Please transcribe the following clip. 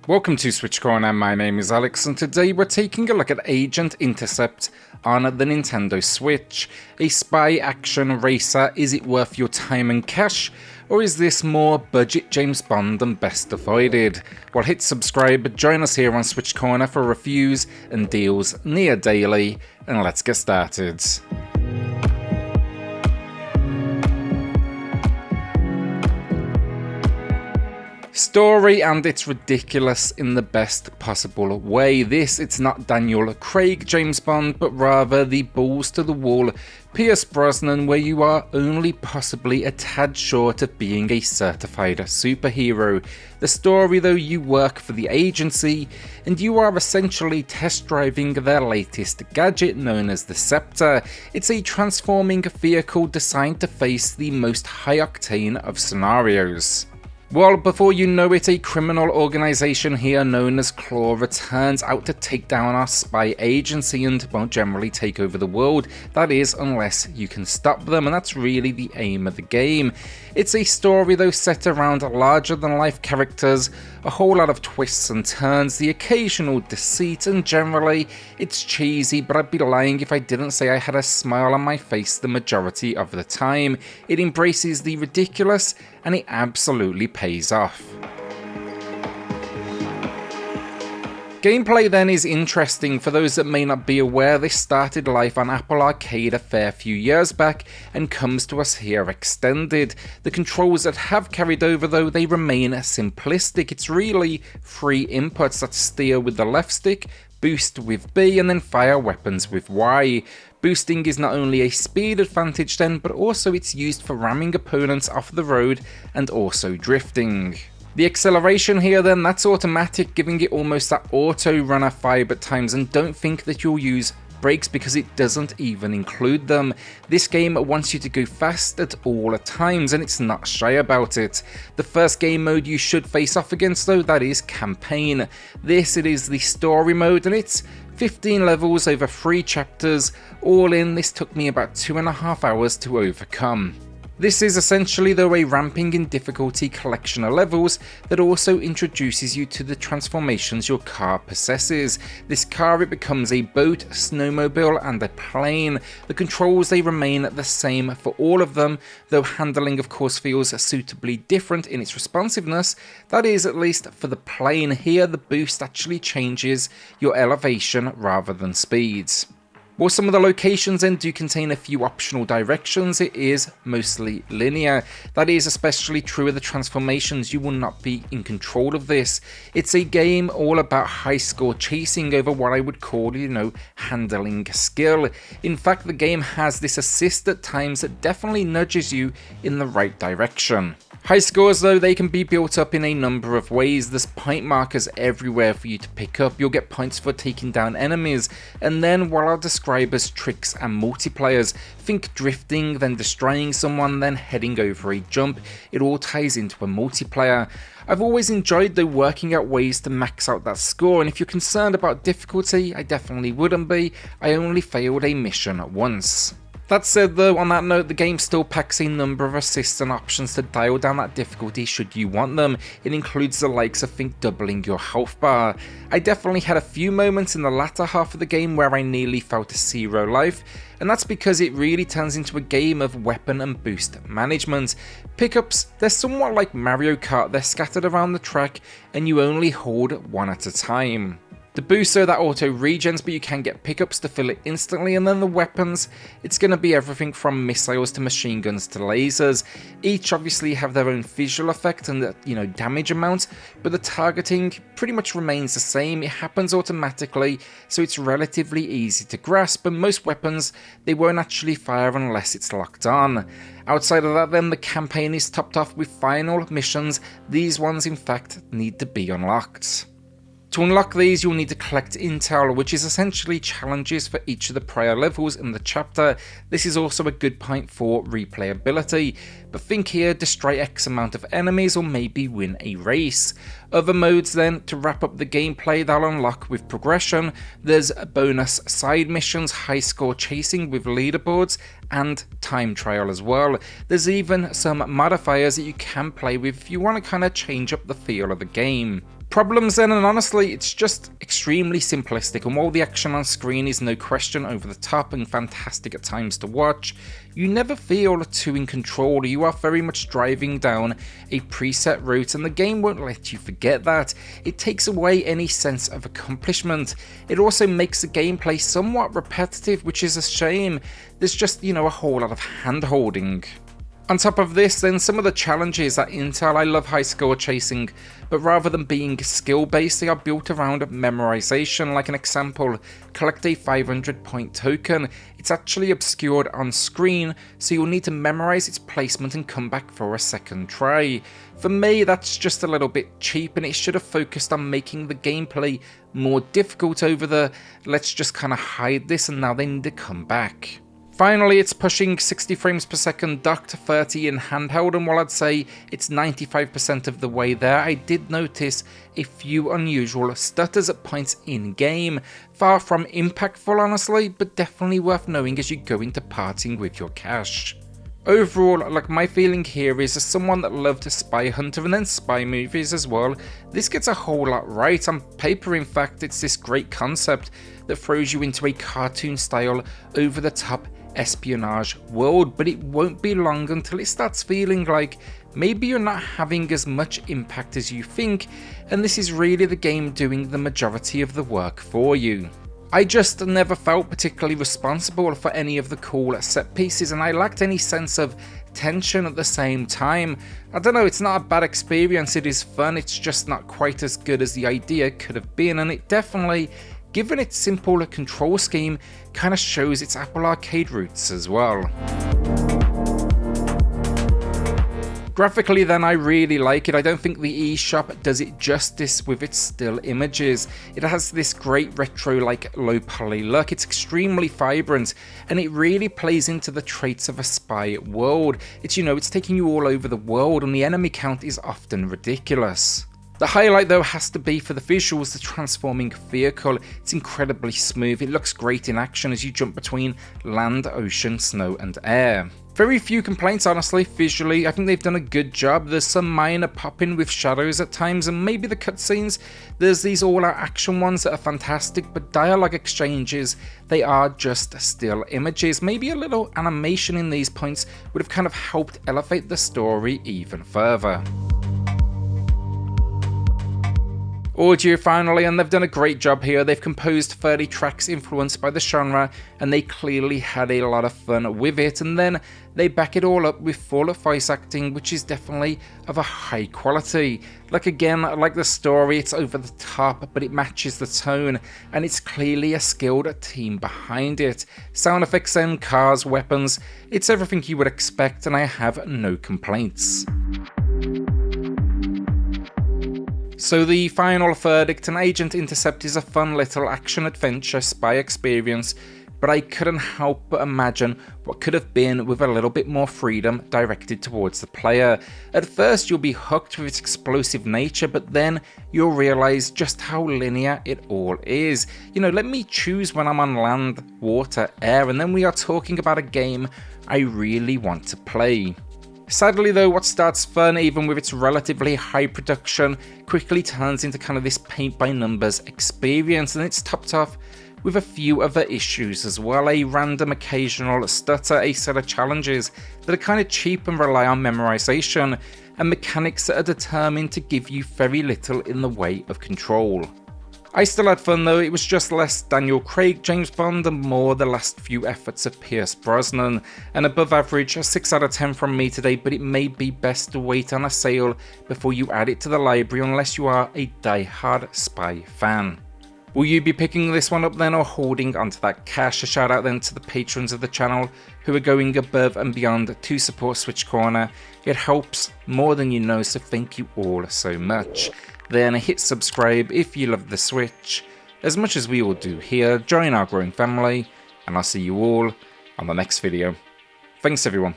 Welcome to SwitchCorner, my name is Alex, and today we're taking a look at Agent Intercept on the Nintendo Switch. A spy action racer, is it worth your time and cash? Or is this more budget James Bond and best avoided? Well, hit subscribe, join us here on SwitchCorner for reviews and deals near daily, and let's get started. Story, and it's ridiculous in the best possible way. It's not Daniel Craig James Bond, but rather the balls to the wall Pierce Brosnan, where you are only possibly a tad short of being a certified superhero. The story, though, you work for the agency, and you are essentially test driving their latest gadget known as the Sceptre. It's a transforming vehicle designed to face the most high-octane of scenarios. Well, before you know it, a criminal organization here known as Claw returns out to take down our spy agency and won't generally take over the world. That is, unless you can stop them, and that's really the aim of the game. It's a story, though, set around larger-than-life characters, a whole lot of twists and turns, the occasional deceit, and generally, it's cheesy, but I'd be lying if I didn't say I had a smile on my face the majority of the time. It embraces the ridiculous, and it absolutely pays off. Gameplay then is interesting. For those that may not be aware, this started life on Apple Arcade a fair few years back and comes to us here extended. The controls that have carried over, though, they remain simplistic. It's really three inputs: that steer with the left stick, boost with B, and then fire weapons with Y. Boosting is not only a speed advantage then, but also it's used for ramming opponents off the road and also drifting. The acceleration here then, that's automatic, giving it almost that auto runner vibe at times, and don't think that you'll use brakes because it doesn't even include them. This game wants you to go fast at all times, and it's not shy about it. The first game mode you should face off against, though, that is campaign. It is the story mode, and it's 15 levels over 3 chapters. All in, this took me about 2.5 hours to overcome. This is essentially, though, a ramping in difficulty collection of levels that also introduces you to the transformations your car possesses. This car, it becomes a boat, snowmobile, and a plane. The controls, they remain the same for all of them, though handling of course feels suitably different in its responsiveness. That is, at least for the plane. Here the boost actually changes your elevation rather than speeds. While some of the locations then do contain a few optional directions, it is mostly linear. That is especially true of the transformations. You will not be in control of this. It's a game all about high score chasing over what I would call, handling skill. In fact, the game has this assist at times that definitely nudges you in the right direction. High scores, though, they can be built up in a number of ways. There's point markers everywhere for you to pick up. You'll get points for taking down enemies, and then what I'll describe as tricks and multiplayers. Think drifting, then destroying someone, then heading over a jump. It all ties into a multiplayer. I've always enjoyed, though, working out ways to max out that score, and if you're concerned about difficulty, I definitely wouldn't be. I only failed a mission once. That said, though, on that note, the game still packs a number of assists and options to dial down that difficulty should you want them. It includes the likes of doubling your health bar. I definitely had a few moments in the latter half of the game where I nearly fell to 0 life, and that's because it really turns into a game of weapon and boost management. Pickups, they're somewhat like Mario Kart. They're scattered around the track and you only hold one at a time. The boost, so that auto regens, but you can get pickups to fill it instantly, and then the weapons, it's going to be everything from missiles to machine guns to lasers. Each obviously have their own visual effect and damage amount, but the targeting pretty much remains the same. It happens automatically, so it's relatively easy to grasp, and most weapons, they won't actually fire unless it's locked on. Outside of that then, the campaign is topped off with final missions. These ones in fact need to be unlocked. To unlock these, you'll need to collect intel, which is essentially challenges for each of the prior levels in the chapter. This is also a good point for replayability, but think here, destroy X amount of enemies or maybe win a race. Other modes then, to wrap up the gameplay, they'll unlock with progression. There's bonus side missions, high score chasing with leaderboards, and time trial as well. There's even some modifiers that you can play with if you want to kind of change up the feel of the game. Problems then, and honestly, it's just extremely simplistic, and while the action on screen is no question over the top and fantastic at times to watch, you never feel too in control. You are very much driving down a preset route, and the game won't let you forget that. It takes away any sense of accomplishment. It also makes the gameplay somewhat repetitive, which is a shame. There's just, a whole lot of hand-holding. On top of this, then, some of the challenges at Intel, I love high score chasing, but rather than being skill based, they are built around memorization. Like an example, collect a 500 point token. It's actually obscured on screen, so you'll need to memorize its placement and come back for a second try. For me, that's just a little bit cheap, and it should have focused on making the gameplay more difficult over the let's just kind of hide this and now they need to come back. Finally, it's pushing 60 frames per second docked to 30 in handheld, and while I'd say it's 95% of the way there, I did notice a few unusual stutters at points in game. Far from impactful honestly, but definitely worth knowing as you go into parting with your cash. Overall, my feeling here is, as someone that loved SpyHunter and then spy movies as well, this gets a whole lot right. On paper, in fact, it's this great concept that throws you into a cartoon style, over the top espionage world, but it won't be long until it starts feeling like maybe you're not having as much impact as you think, and this is really the game doing the majority of the work for you. I just never felt particularly responsible for any of the cool set pieces, and I lacked any sense of tension at the same time. I don't know, it's not a bad experience, it is fun, it's just not quite as good as the idea could have been, and it definitely, given its simple control scheme, kind of shows its Apple Arcade roots as well. Graphically then, I really like it. I don't think the eShop does it justice with its still images. It has this great retro-like low poly look, it's extremely vibrant, and it really plays into the traits of a spy world. It's taking you all over the world, and the enemy count is often ridiculous. The highlight though has to be for the visuals, the transforming vehicle. It's incredibly smooth, it looks great in action as you jump between land, ocean, snow and air. Very few complaints honestly, visually, I think they've done a good job. There's some minor popping with shadows at times, and maybe the cutscenes, there's these all-out action ones that are fantastic, but dialogue exchanges, they are just still images. Maybe a little animation in these points would have kind of helped elevate the story even further. Audio finally, and they've done a great job here. They've composed 30 tracks influenced by the genre, and they clearly had a lot of fun with it, and then they back it all up with full voice acting, which is definitely of a high quality. Again, like the story, it's over the top, but it matches the tone, and it's clearly a skilled team behind it. Sound effects and cars, weapons, it's everything you would expect, and I have no complaints. So the final verdict, an Agent Intercept is a fun little action-adventure spy experience, but I couldn't help but imagine what could have been with a little bit more freedom directed towards the player. At first you'll be hooked with its explosive nature, but then you'll realise just how linear it all is. Let me choose when I'm on land, water, air, and then we are talking about a game I really want to play. Sadly though, what starts fun, even with its relatively high production, quickly turns into kind of this paint-by-numbers experience, and it's topped off with a few other issues as well. A random occasional stutter, a set of challenges that are kind of cheap and rely on memorization, and mechanics that are determined to give you very little in the way of control. I still had fun though, it was just less Daniel Craig James Bond and more the last few efforts of Pierce Brosnan. An above average, a 6 out of 10 from me today, but it may be best to wait on a sale before you add it to the library unless you are a die-hard Spy fan. Will you be picking this one up then, or holding onto that cash? A shout out then to the patrons of the channel who are going above and beyond to support SwitchCorner. It helps more than you know, so thank you all so much. Then hit subscribe if you love the Switch, as much as we all do here. Join our growing family, and I'll see you all on the next video. Thanks everyone.